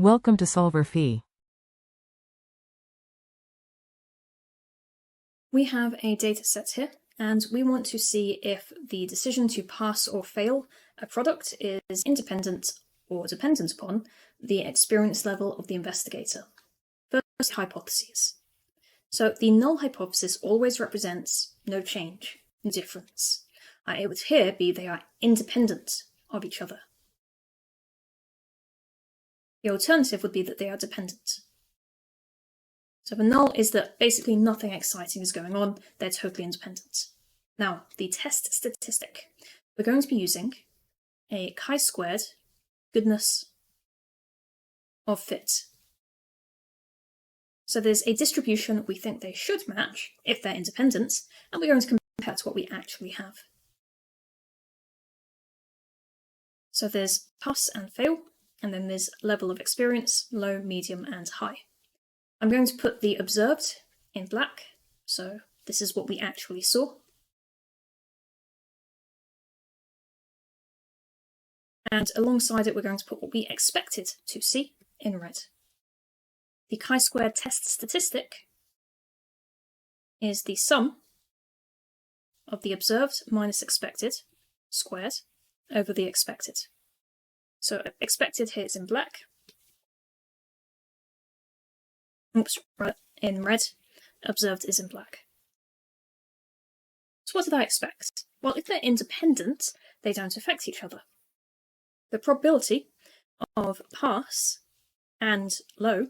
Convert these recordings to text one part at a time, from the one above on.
Welcome to solverfy. We have a data set here, and we want to see if the decision to pass or fail a product is independent or dependent upon the experience level of the investigator. First, hypotheses. So the null hypothesis always represents no change, no difference. It would here be they are independent of each other. The alternative would be that they are dependent. So the null is that basically nothing exciting is going on, they're totally independent. Now, the test statistic. We're going to be using a chi-squared goodness of fit. So there's a distribution we think they should match if they're independent, and we're going to compare to what we actually have. So there's pass and fail, and then there's level of experience, low, medium, and high. I'm going to put the observed in black, so this is what we actually saw. And alongside it, we're going to put what we expected to see in red. The chi-squared test statistic is the sum of the observed minus expected squared over the expected. So expected here is in black. Oops, in red. Observed is in black. So what did I expect? Well, if they're independent, they don't affect each other. The probability of pass and low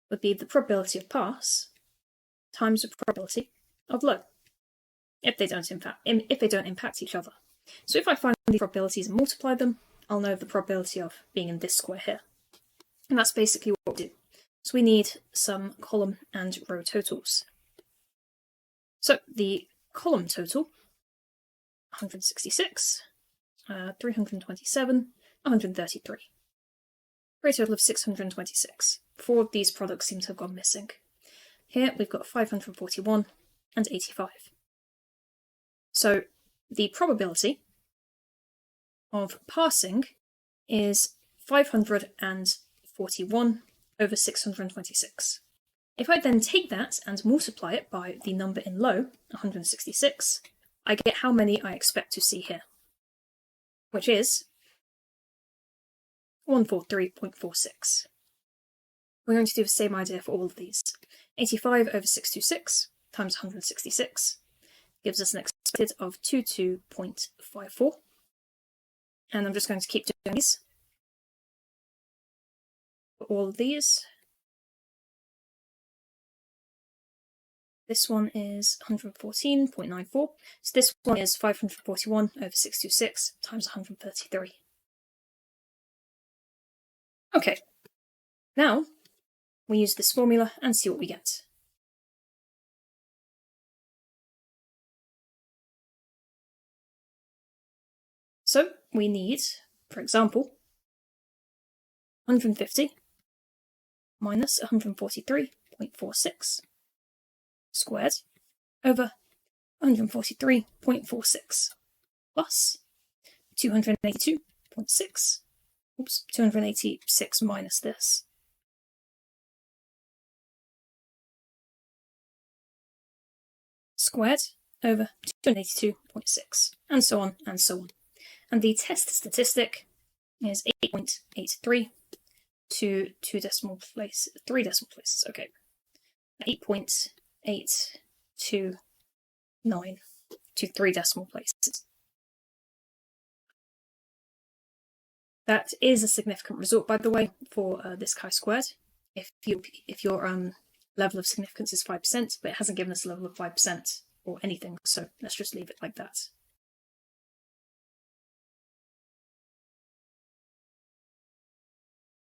would be the probability of pass times the probability of low, if they don't impact each other. So if I find the probabilities and multiply them, I'll know the probability of being in this square here. And that's basically what we do. So we need some column and row totals. So the column total, 166, 327, 133. For a total of 626. 4 of these products seem to have gone missing. Here we've got 541 and 85. So the probability of passing is 541 over 626. If I then take that and multiply it by the number in low, 166, I get how many I expect to see here, which is 143.46. We're going to do the same idea for all of these. 85 over 626 times 166 gives us an expected of 22.54. And I'm just going to keep doing these for all of these. This one is 114.94. So this one is 541 over 626 times 133. Okay, now we use this formula and see what we get. So we need, for example, 150 minus 143.46 squared over 143.46 plus 282.6. Oops, 286 minus this. Squared over 282.6, and so on and so on. And the test statistic is 8.83 to 3 decimal places. Okay, 8.829 to 3 decimal places. That is a significant result, by the way, for this chi-squared. If your level of significance is 5%, but it hasn't given us a level of 5% or anything, so let's just leave it like that.